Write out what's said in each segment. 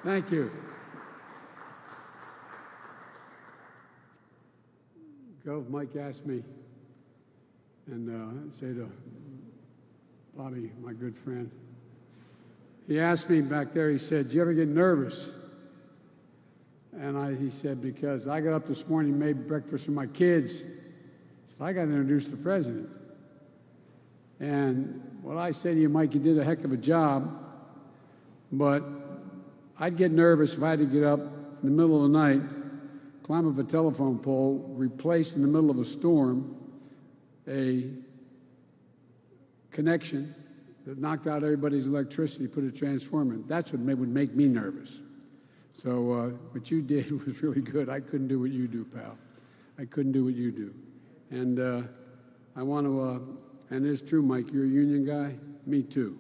Thank you. Gov, Mike asked me, and say to Bobby, my good friend, he asked me back there, he said, "Do you ever get nervous?" And he said, because I got up this morning, made breakfast for my kids, so I got to introduce the president. And what I say to you, Mike, you did a heck of a job, but I'd get nervous if I had to get up in the middle of the night, climb up a telephone pole, replace in the middle of a storm a connection that knocked out everybody's electricity, put a transformer in. That's what would make me nervous. So what you did was really good. I couldn't do what you do, pal. I couldn't do what you do. And I want to, and it's true, Mike, you're a union guy. Me too.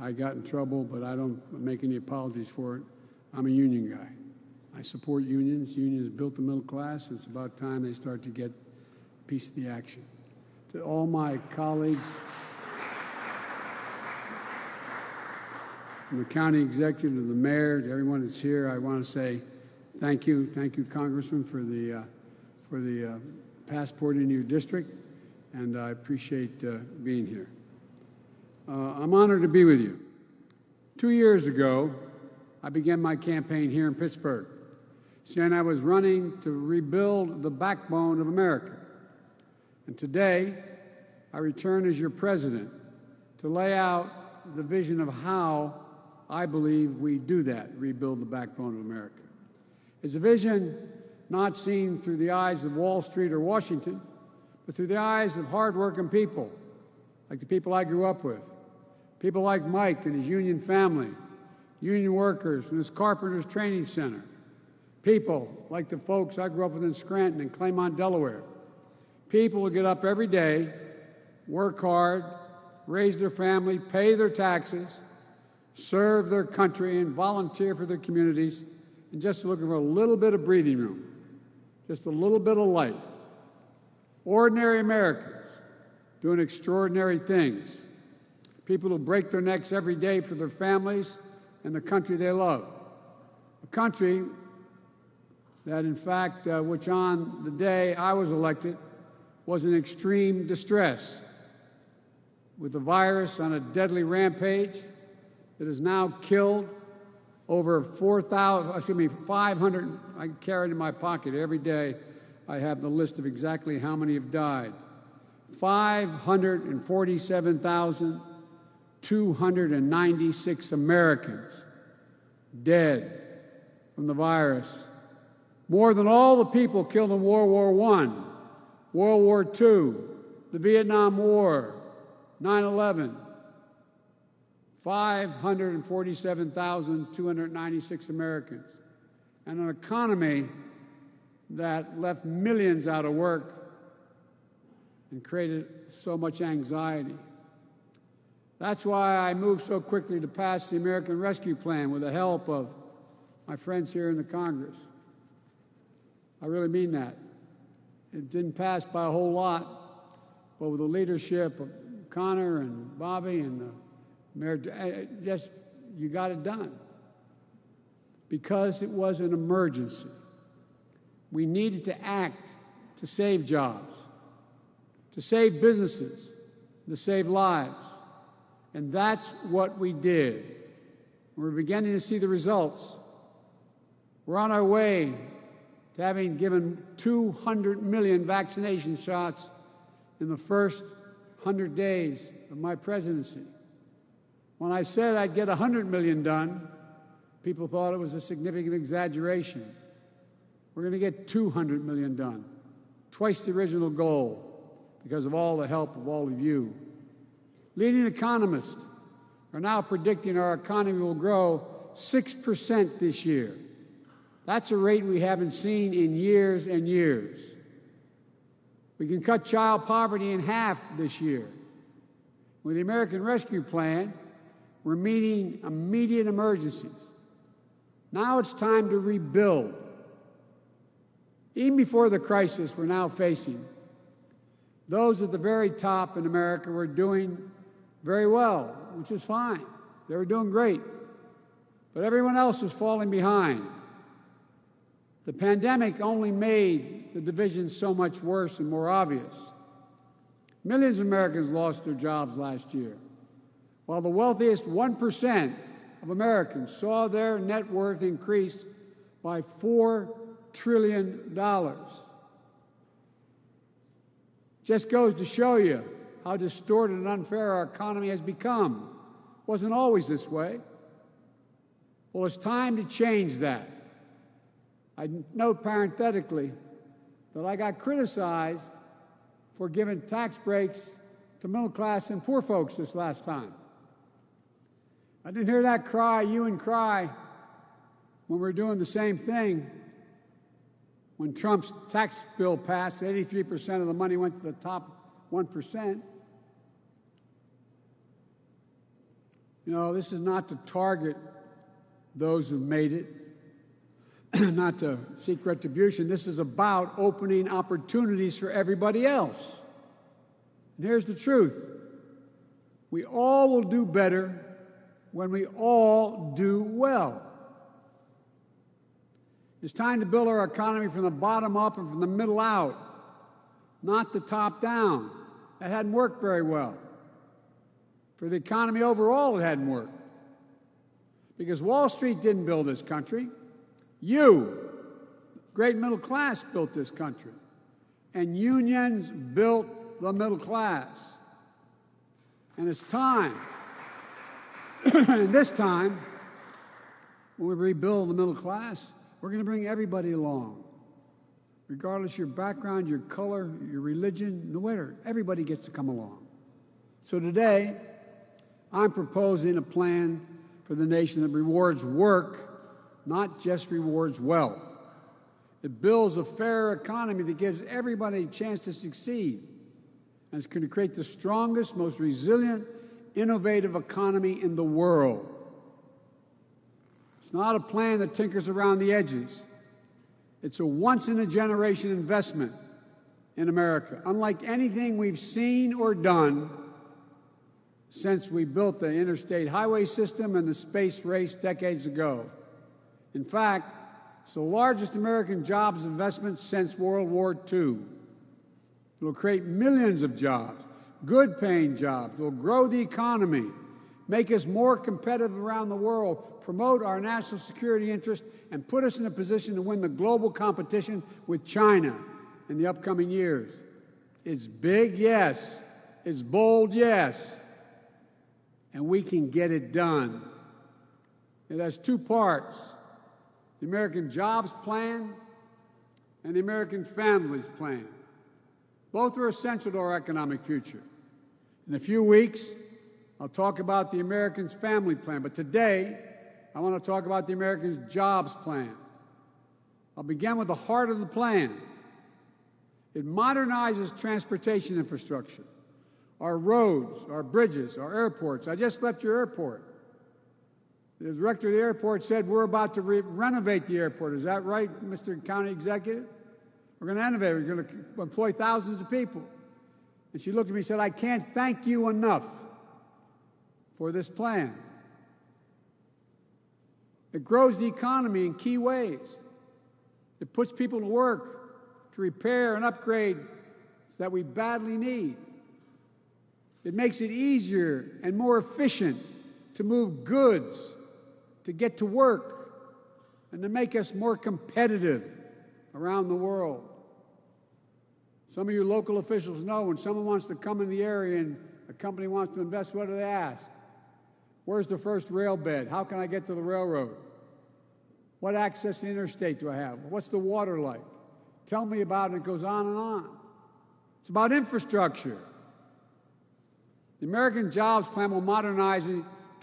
I got in trouble, but I don't make any apologies for it. I'm a union guy. I support unions. Unions built the middle class. It's about time they start to get a piece of the action. To all my colleagues, from the county executive to the mayor, to everyone that's here, I want to say thank you. Thank you, Congressman, for the passport into your district, and I appreciate being here. I'm honored to be with you. 2 years ago, I began my campaign here in Pittsburgh, saying I was running to rebuild the backbone of America. And today, I return as your president to lay out the vision of how I believe we do that, rebuild the backbone of America. It's a vision not seen through the eyes of Wall Street or Washington, but through the eyes of hardworking people, like the people I grew up with, people like Mike and his union family, union workers from this Carpenters Training Center, people like the folks I grew up with in Scranton and Claymont, Delaware, people who get up every day, work hard, raise their family, pay their taxes, serve their country, and volunteer for their communities, and just looking for a little bit of breathing room, just a little bit of light. Ordinary Americans doing extraordinary things. People who break their necks every day for their families and the country they love. A country that, in fact, which on the day I was elected was in extreme distress, with the virus on a deadly rampage that has now killed over 500, I carry it in my pocket every day. I have the list of exactly how many have died. 547,296 Americans dead from the virus. More than all the people killed in World War I, World War II, the Vietnam War, 9/11. 547,296 Americans, and an economy that left millions out of work and created so much anxiety. That's why I moved so quickly to pass the American Rescue Plan with the help of my friends here in the Congress. I really mean that. It didn't pass by a whole lot, but with the leadership of Connor and Bobby and the Mayor, just, you got it done. Because it was an emergency. We needed to act to save jobs, to save businesses, to save lives. And that's what we did. We're beginning to see the results. We're on our way to having given 200 million vaccination shots in the first 100 days of my presidency. When I said I'd get 100 million done, people thought it was a significant exaggeration. We're going to get 200 million done, twice the original goal, because of all the help of all of you. Leading economists are now predicting our economy will grow 6% this year. That's a rate we haven't seen in years and years. We can cut child poverty in half this year. With the American Rescue Plan, we're meeting immediate emergencies. Now it's time to rebuild. Even before the crisis we're now facing, those at the very top in America were doing very well, which is fine. They were doing great. but everyone else was falling behind. The pandemic only made the division so much worse and more obvious. Millions of Americans lost their jobs last year, while the wealthiest 1% of Americans saw their net worth increase by $4 trillion. Just goes to show you how distorted and unfair our economy has become. It wasn't always this way. Well, it's time to change that. I note parenthetically that I got criticized for giving tax breaks to middle class and poor folks this last time. I didn't hear that cry, you and cry, when we were doing the same thing. When Trump's tax bill passed, 83% of the money went to the top 1%. You know, this is not to target those who've made it, not to seek retribution. This is about opening opportunities for everybody else. And here's the truth. We all will do better when we all do well. It's time to build our economy from the bottom up and from the middle out, not the top down. That hadn't worked very well. For the economy overall, it hadn't worked. Because Wall Street didn't build this country. You, great middle class, built this country. And unions built the middle class. And it's time, and this time, when we rebuild the middle class, we're going to bring everybody along. Regardless of your background, your color, your religion, no matter, everybody gets to come along. So today, I'm proposing a plan for the nation that rewards work, not just rewards wealth. It builds a fair economy that gives everybody a chance to succeed. And it's going to create the strongest, most resilient, innovative economy in the world. It's not a plan that tinkers around the edges. It's a once-in-a-generation investment in America, unlike anything we've seen or done since we built the interstate highway system and the space race decades ago. In fact, it's the largest American jobs investment since World War II. It will create millions of jobs, good-paying jobs. It will grow the economy, make us more competitive around the world, promote our national security interest, and put us in a position to win the global competition with China in the upcoming years. It's big, yes. It's bold, yes. And we can get it done. It has two parts: the American Jobs Plan and the American Families Plan. Both are essential to our economic future. In a few weeks, I'll talk about the American Family Plan, but today, I want to talk about the American Jobs Plan. I'll begin with the heart of the plan. It modernizes transportation infrastructure, our roads, our bridges, our airports. I just left your airport. The director of the airport said we're about to renovate the airport. Is that right, Mr. County Executive? We're going to innovate. We're going to employ thousands of people. And she looked at me and said, I can't thank you enough for this plan. It grows the economy in key ways. It puts people to work to repair and upgrade that we badly need. It makes it easier and more efficient to move goods, to get to work, and to make us more competitive around the world. Some of you local officials know when someone wants to come in the area and a company wants to invest, what do they ask? Where's the first rail bed? How can I get to the railroad? What access to the interstate do I have? What's the water like? Tell me about it. It goes on and on. It's about infrastructure. The American Jobs Plan will modernize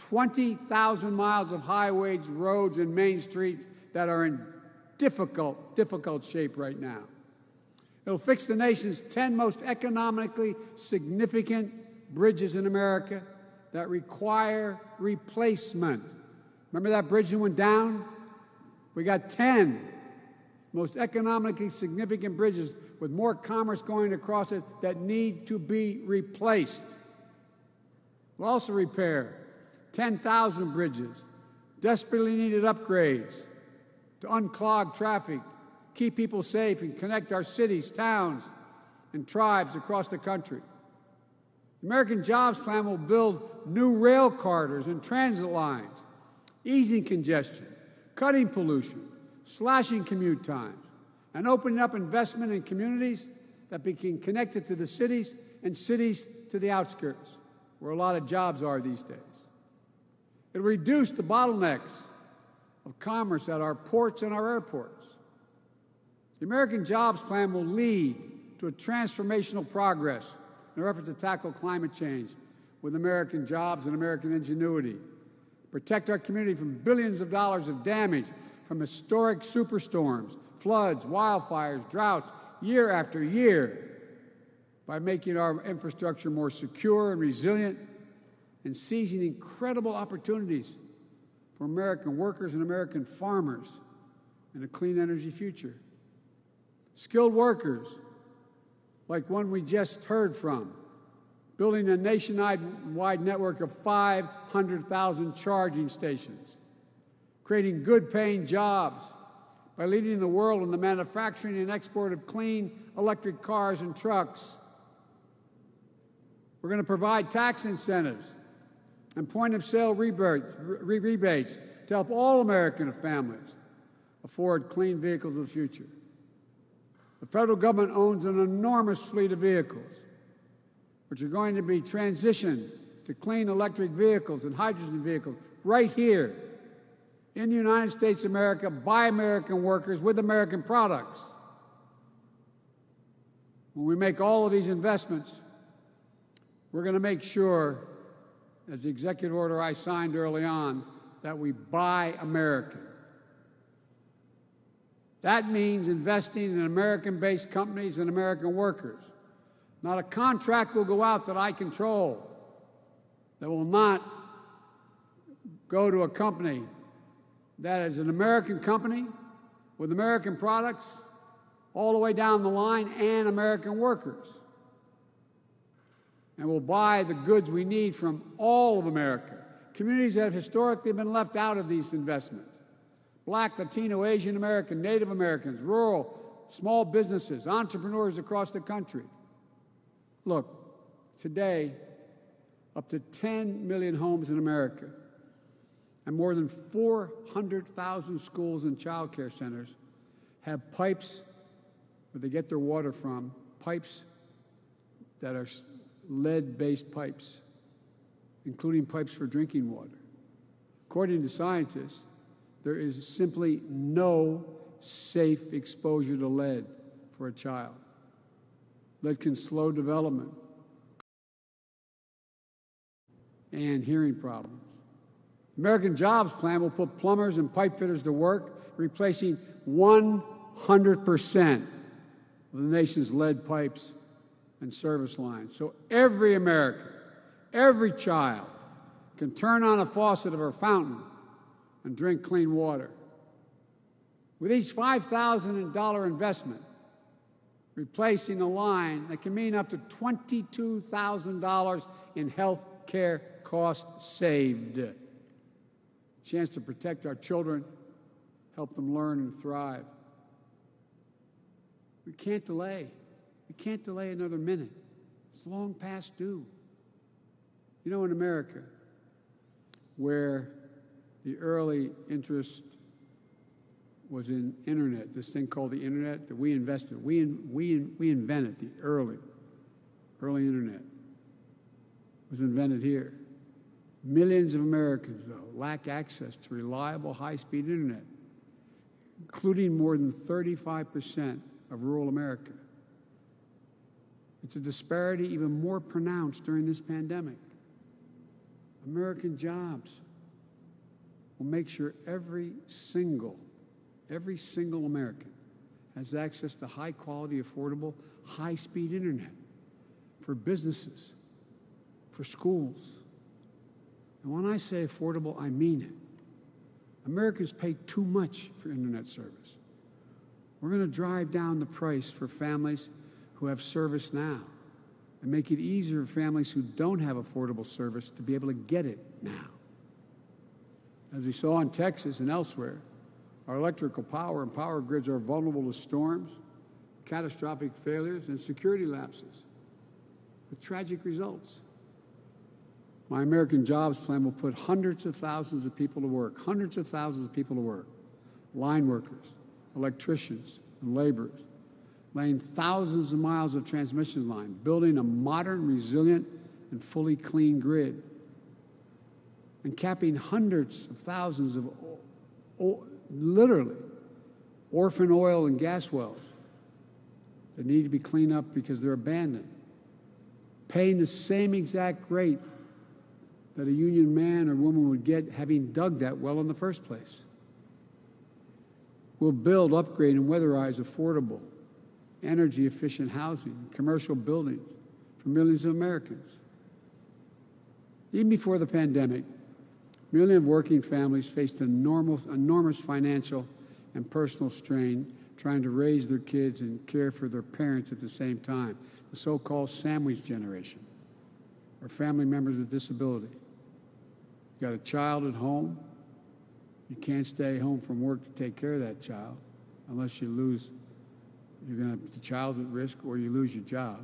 20,000 miles of highways, roads, and main streets that are in difficult shape right now. It'll fix the nation's 10 most economically significant bridges in America that require replacement. Remember that bridge that went down? We got 10 most economically significant bridges with more commerce going across it that need to be replaced. We'll also repair 10,000 bridges, desperately needed upgrades to unclog traffic, keep people safe, and connect our cities, towns, and tribes across the country. The American Jobs Plan will build new rail corridors and transit lines, easing congestion, cutting pollution, slashing commute times, and opening up investment in communities that become connected to the cities and cities to the outskirts, where a lot of jobs are these days. It'll reduce the bottlenecks of commerce at our ports and our airports. The American Jobs Plan will lead to a transformational progress in our effort to tackle climate change with American jobs and American ingenuity, protect our community from billions of dollars of damage from historic superstorms, floods, wildfires, droughts, year after year, by making our infrastructure more secure and resilient and seizing incredible opportunities for American workers and American farmers in a clean energy future. Skilled workers, like one we just heard from, building a nationwide network of 500,000 charging stations, creating good-paying jobs by leading the world in the manufacturing and export of clean electric cars and trucks. We're going to provide tax incentives and point-of-sale rebates to help all American families afford clean vehicles of the future. The federal government owns an enormous fleet of vehicles, which are going to be transitioned to clean electric vehicles and hydrogen vehicles right here in the United States of America, by American workers, with American products. When we make all of these investments, we're going to make sure, as the executive order I signed early on, that we buy American. That means investing in American-based companies and American workers. Not a contract will go out that I control that will not go to a company that is an American company with American products all the way down the line and American workers. And we'll buy the goods we need from all of America, communities that have historically been left out of these investments. Black, Latino, Asian American, Native Americans, rural, small businesses, entrepreneurs across the country. Look, today, up to 10 million homes in America and more than 400,000 schools and child care centers have pipes where they get their water from, pipes that are lead-based pipes, including pipes for drinking water. According to scientists, there is simply no safe exposure to lead for a child. Lead can slow development and hearing problems. The American Jobs Plan will put plumbers and pipe fitters to work, replacing 100% of the nation's lead pipes and service lines. So every American, every child can turn on a faucet of a fountain and drink clean water. With each $5,000 investment, replacing a line that can mean up to $22,000 in health care costs saved. Chance to protect our children, help them learn and thrive. We can't delay. We can't delay another minute. It's long past due. You know, in America, where the early interest was in internet, this thing called the internet that we invested. We invented the early internet. It was invented here. Millions of Americans, though, lack access to reliable high-speed internet, including more than 35% of rural America. It's a disparity even more pronounced during this pandemic. American jobs will make sure every single American has access to high-quality, affordable, high-speed internet for businesses, for schools. And when I say affordable, I mean it. Americans pay too much for internet service. We're going to drive down the price for families who have service now and make it easier for families who don't have affordable service to be able to get it now. As we saw in Texas and elsewhere, our electrical power and power grids are vulnerable to storms, catastrophic failures, and security lapses, with tragic results. My American Jobs Plan will put hundreds of thousands of people to work, line workers, electricians, and laborers, laying thousands of miles of transmission line, building a modern, resilient, and fully clean grid, and capping hundreds of thousands of literally orphan oil and gas wells that need to be cleaned up because they're abandoned, paying the same exact rate that a union man or woman would get having dug that well in the first place. We'll build, upgrade, and weatherize affordable, energy-efficient housing, commercial buildings for millions of Americans. Even before the pandemic, millions of working families faced enormous financial and personal strain trying to raise their kids and care for their parents at the same time, the so-called sandwich generation, or family members with disability. You got a child at home, you can't stay home from work to take care of that child unless you lose, the child's at risk, or you lose your job,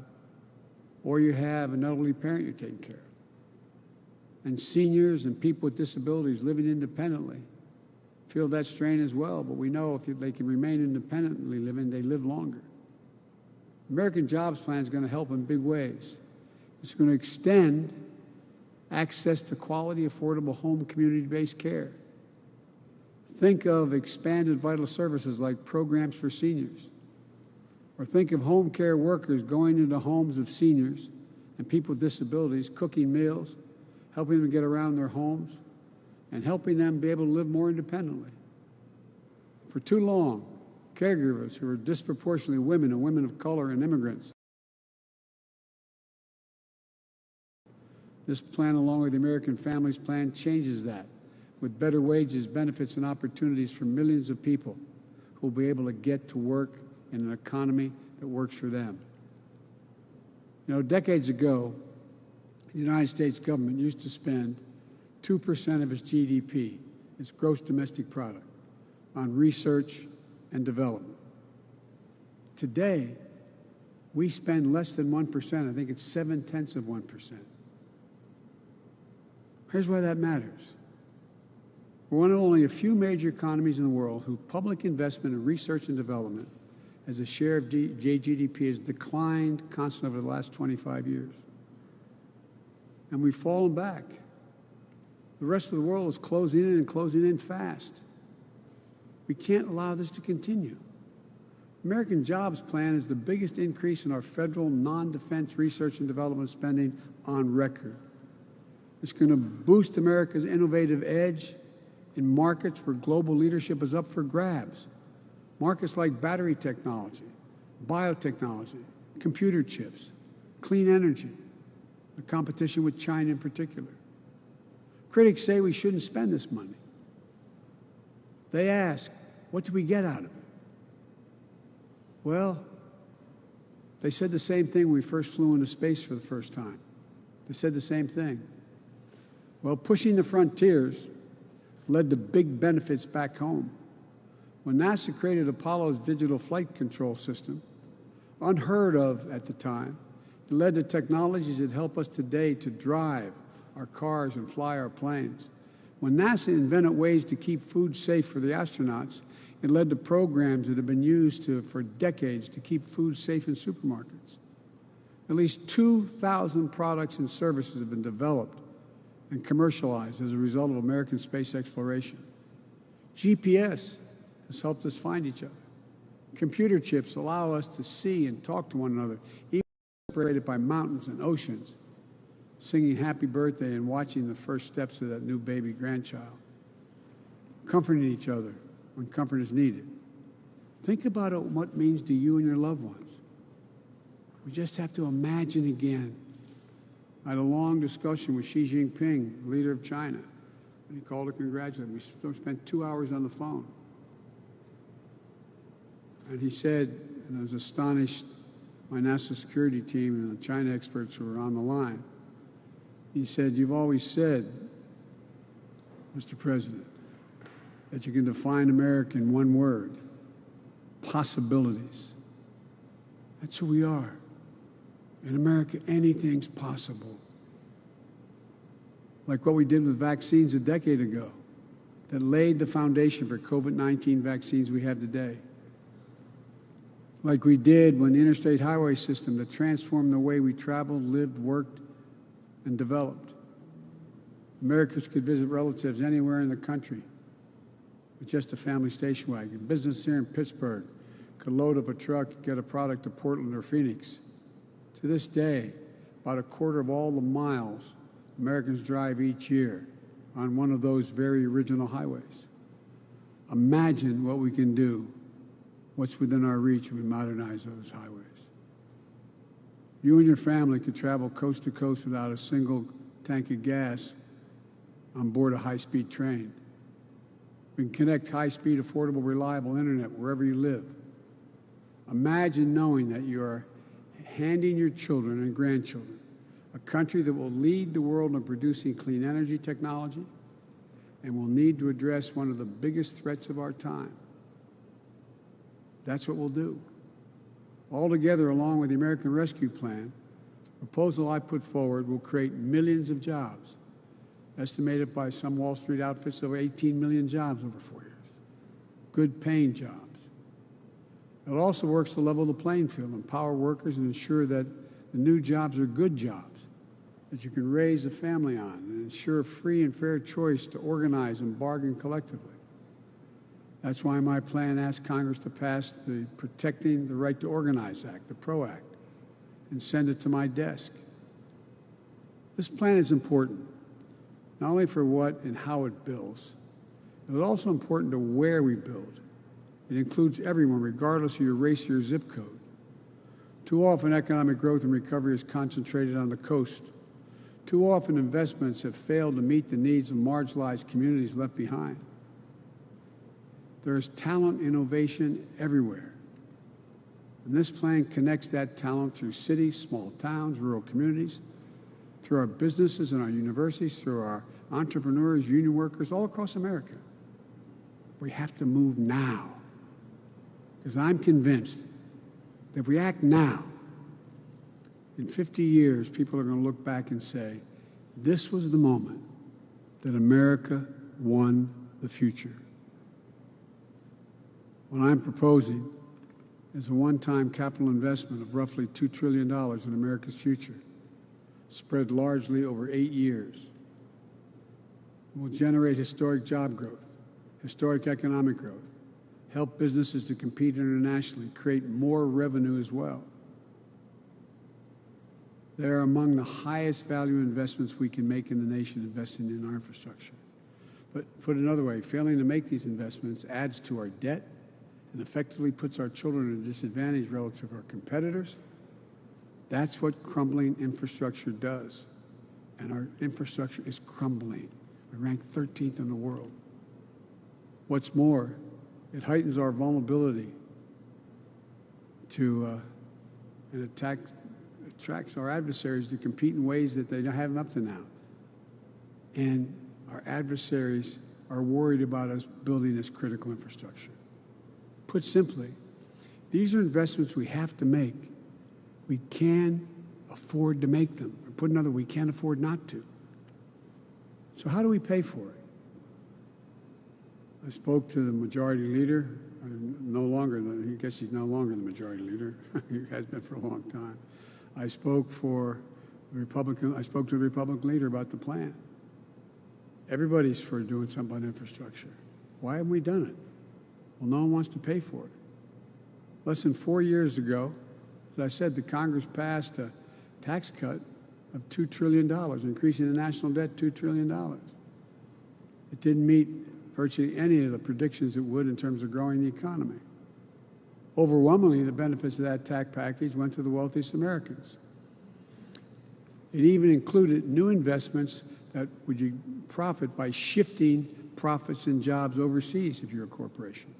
or you have an elderly parent you're taking care of. And seniors and people with disabilities living independently feel that strain as well, but we know if they can remain independently living, they live longer. American Jobs Plan is going to help in big ways. It's going to extend access to quality, affordable home community-based care. Think of expanded vital services like programs for seniors. Or think of home care workers going into homes of seniors and people with disabilities, cooking meals, helping them get around their homes, and helping them be able to live more independently. For too long, caregivers who are disproportionately women and women of color and immigrants. This plan, along with the American Families Plan, changes that with better wages, benefits, and opportunities for millions of people who will be able to get to work in an economy that works for them. You know, decades ago, the United States government used to spend 2% of its GDP, its gross domestic product, on research and development. Today, we spend less than 1%. I think it's 0.7%. Here's why that matters. We're one of only a few major economies in the world whose public investment in research and development as a share of GDP has declined constantly over the last 25 years. And we've fallen back. The rest of the world is closing in and closing in fast. We can't allow this to continue. American Jobs Plan is the biggest increase in our federal non-defense research and development spending on record. It's going to boost America's innovative edge in markets where global leadership is up for grabs. Markets like battery technology, biotechnology, computer chips, clean energy, the competition with China in particular. Critics say we shouldn't spend this money. They ask, what do we get out of it? Well, they said the same thing when we first flew into space for the first time. They said the same thing. Well, pushing the frontiers led to big benefits back home. When NASA created Apollo's digital flight control system, unheard of at the time, it led to technologies that help us today to drive our cars and fly our planes. When NASA invented ways to keep food safe for the astronauts, it led to programs that have been used for decades to keep food safe in supermarkets. At least 2,000 products and services have been developed and commercialized as a result of American space exploration. GPS has helped us find each other. Computer chips allow us to see and talk to one another, even separated by mountains and oceans, singing happy birthday and watching the first steps of that new baby grandchild, comforting each other when comfort is needed. Think about what it means to you and your loved ones. We just have to imagine again. I had a long discussion with Xi Jinping, leader of China, and he called to congratulate me. We spent 2 hours on the phone. And he said, and I was astonished, my national security team and the China experts who were on the line, he said, you've always said, Mr. President, that you can define America in one word: possibilities. That's who we are. In America, anything's possible. Like what we did with vaccines a decade ago, that laid the foundation for COVID-19 vaccines we have today. Like we did when the interstate highway system that transformed the way we traveled, lived, worked, and developed. Americans could visit relatives anywhere in the country with just a family station wagon. Business here in Pittsburgh could load up a truck, get a product to Portland or Phoenix. To this day, about a quarter of all the miles Americans drive each year on one of those very original highways. Imagine what we can do, what's within our reach if we modernize those highways. You and your family could travel coast to coast without a single tank of gas on board a high-speed train. We can connect high-speed, affordable, reliable internet wherever you live. Imagine knowing that you are handing your children and grandchildren a country that will lead the world in producing clean energy technology and will need to address one of the biggest threats of our time. That's what we'll do. Altogether, along with the American Rescue Plan, the proposal I put forward will create millions of jobs, estimated by some Wall Street outfits over 18 million jobs over 4 years, good-paying jobs. It also works to level the playing field, empower workers, and ensure that the new jobs are good jobs that you can raise a family on, and ensure free and fair choice to organize and bargain collectively. That's why my plan asks Congress to pass the Protecting the Right to Organize Act, the PRO Act, and send it to my desk. This plan is important, not only for what and how it builds, it is also important to where we build. It includes everyone, regardless of your race or your zip code. Too often, economic growth and recovery is concentrated on the coast. Too often, investments have failed to meet the needs of marginalized communities left behind. There is talent, innovation everywhere. And this plan connects that talent through cities, small towns, rural communities, through our businesses and our universities, through our entrepreneurs, union workers, all across America. We have to move now. Because I'm convinced that if we act now, in 50 years, people are going to look back and say, this was the moment that America won the future. What I'm proposing is a one-time capital investment of roughly $2 trillion in America's future, spread largely over 8 years. It will generate historic job growth, historic economic growth, help businesses to compete internationally, create more revenue as well. They are among the highest value investments we can make in the nation, investing in our infrastructure. But put another way, failing to make these investments adds to our debt and effectively puts our children at a disadvantage relative to our competitors. That's what crumbling infrastructure does. And our infrastructure is crumbling. We rank 13th in the world. What's more, it heightens our vulnerability to and attracts our adversaries to compete in ways that they haven't up to now. And our adversaries are worried about us building this critical infrastructure. Put simply, these are investments we have to make. We can afford to make them. Or put another, we can't afford not to. So how do we pay for it? I spoke to the majority leader. I guess he's no longer the majority leader. He has been for a long time. I spoke to the Republican leader about the plan. Everybody's for doing something about infrastructure. Why haven't we done it? Well, no one wants to pay for it. Less than 4 years ago, as I said, the Congress passed a tax cut of $2 trillion, increasing the national debt $2 trillion. It didn't meet virtually any of the predictions it would in terms of growing the economy. Overwhelmingly, the benefits of that tax package went to the wealthiest Americans. It even included new investments that would profit by shifting profits and jobs overseas if you're a corporation.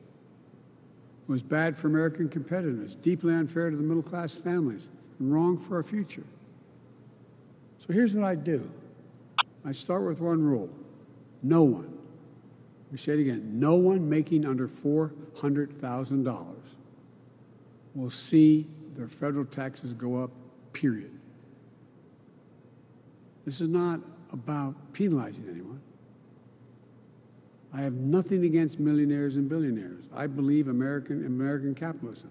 It was bad for American competitiveness, deeply unfair to the middle-class families, and wrong for our future. So here's what I do. I start with one rule. No one, Let me say it again. No one making under $400,000 will see their federal taxes go up, period. This is not about penalizing anyone. I have nothing against millionaires and billionaires. I believe American capitalism.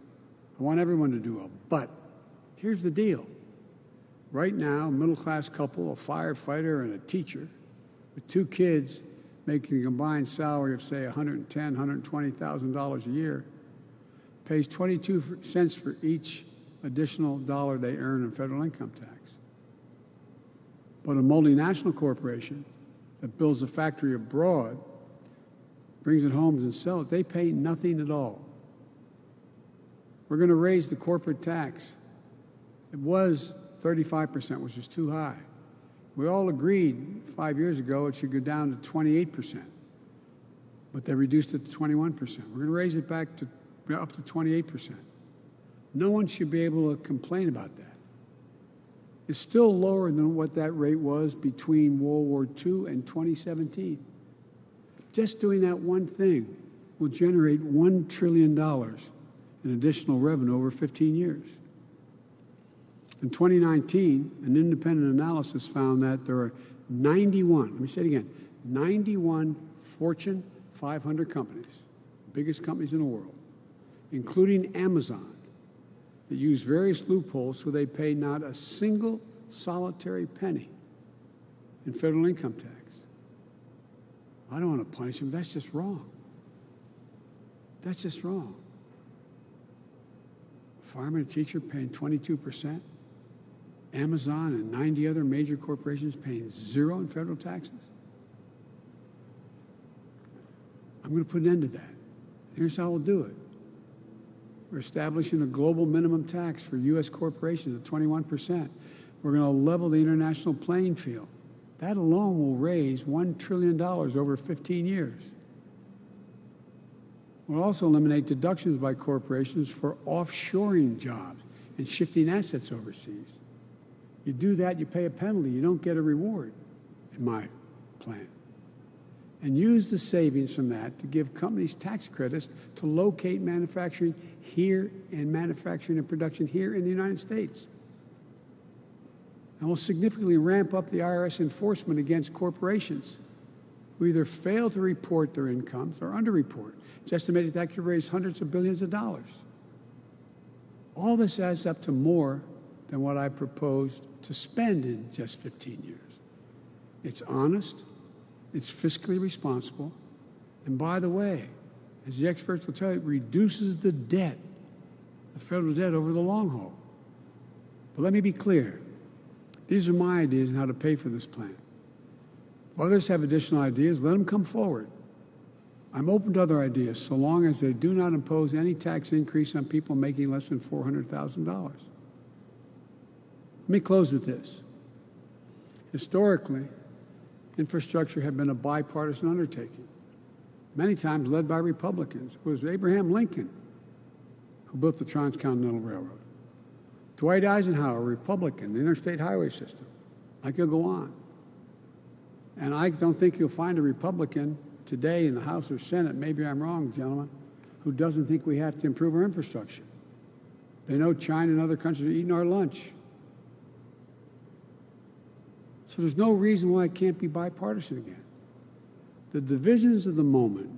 I want everyone to do well. But here's the deal. Right now, a middle-class couple, a firefighter and a teacher, with 2 kids making a combined salary of, say, $110,000, $120,000 a year, pays 22 cents for each additional dollar they earn in federal income tax. But a multinational corporation that builds a factory abroad, brings it home and sells it, they pay nothing at all. We're going to raise the corporate tax. It was 35%, which is too high. We all agreed 5 years ago it should go down to 28%, but they reduced it to 21%. We're going to raise it back to up to 28%. No one should be able to complain about that. It's still lower than what that rate was between World War II and 2017. Just doing that one thing will generate $1 trillion in additional revenue over 15 years. In 2019, an independent analysis found that there are 91, let me say it again, 91 Fortune 500 companies, biggest companies in the world, including Amazon, that use various loopholes so they pay not a single solitary penny in federal income tax. I don't want to punish them. That's just wrong. That's just wrong. A fireman, a teacher paying 22%. Amazon and 90 other major corporations paying 0 in federal taxes. I'm going to put an end to that. Here's how we'll do it. We're establishing a global minimum tax for U.S. corporations at 21%. We're going to level the international playing field. That alone will raise $1 trillion over 15 years. We'll also eliminate deductions by corporations for offshoring jobs and shifting assets overseas. You do that, you pay a penalty. You don't get a reward, in my plan. And use the savings from that to give companies tax credits to locate manufacturing here and manufacturing and production here in the United States. And we'll significantly ramp up the IRS enforcement against corporations who either fail to report their incomes or underreport. It's estimated that could raise hundreds of billions of dollars. All this adds up to more than what I proposed to spend in just 15 years. It's honest, it's fiscally responsible, and by the way, as the experts will tell you, it reduces the debt, the federal debt over the long haul. But let me be clear. These are my ideas on how to pay for this plan. If others have additional ideas, let them come forward. I'm open to other ideas so long as they do not impose any tax increase on people making less than $400,000. Let me close with this. Historically, infrastructure had been a bipartisan undertaking, many times led by Republicans. It was Abraham Lincoln who built the Transcontinental Railroad. Dwight Eisenhower, Republican, the interstate highway system. I could go on. And I don't think you'll find a Republican today in the House or Senate, maybe I'm wrong, gentlemen, who doesn't think we have to improve our infrastructure. They know China and other countries are eating our lunch. So there's no reason why it can't be bipartisan again. The divisions of the moment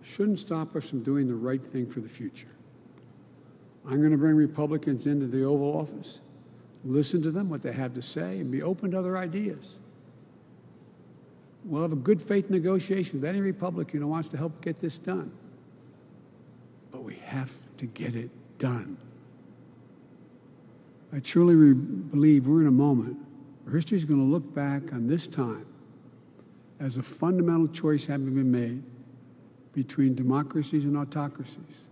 shouldn't stop us from doing the right thing for the future. I'm going to bring Republicans into the Oval Office, listen to them, what they have to say, and be open to other ideas. We'll have a good faith negotiation with any Republican who wants to help get this done. But we have to get it done. I truly believe we're in a moment where history is going to look back on this time as a fundamental choice having been made between democracies and autocracies.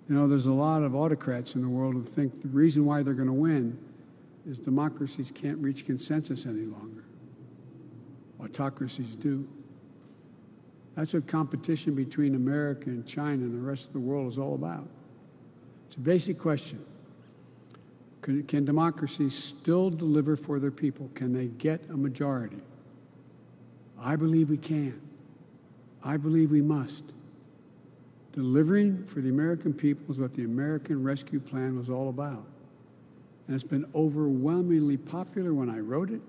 You know, there's a lot of autocrats in the world who think the reason why they're going to win is democracies can't reach consensus any longer. Autocracies do. That's what competition between America and China and the rest of the world is all about. It's a basic question. Can democracies still deliver for their people? Can they get a majority? I believe we can. I believe we must. Delivering for the American people is what the American Rescue Plan was all about. And it's been overwhelmingly popular when I wrote it.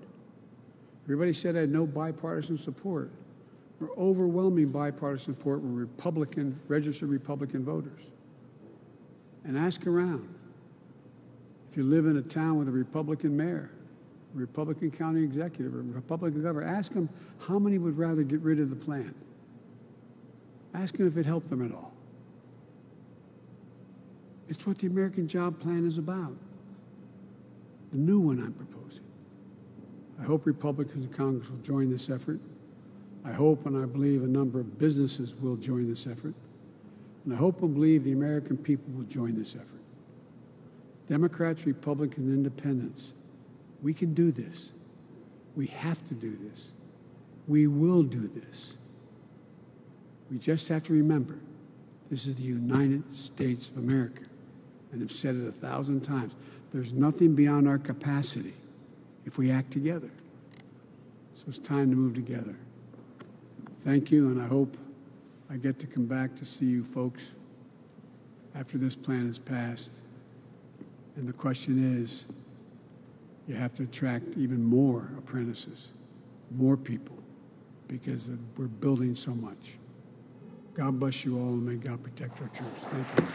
Everybody said I had no bipartisan support. We're overwhelming bipartisan support with Republican, registered Republican voters. And ask around. If you live in a town with a Republican mayor, a Republican county executive, or a Republican governor, ask them how many would rather get rid of the plan. Ask them if it helped them at all. It's what the American Job Plan is about. The new one I'm proposing. I hope Republicans in Congress will join this effort. I hope and I believe a number of businesses will join this effort. And I hope and believe the American people will join this effort. Democrats, Republicans, and Independents, we can do this. We have to do this. We will do this. We just have to remember, this is the United States of America. And I've said it 1,000 times. There's nothing beyond our capacity if we act together. So it's time to move together. Thank you, and I hope I get to come back to see you folks after this plan is passed. And the question is, you have to attract even more apprentices, more people, because we're building so much. God bless you all, and may God protect our troops. Thank you.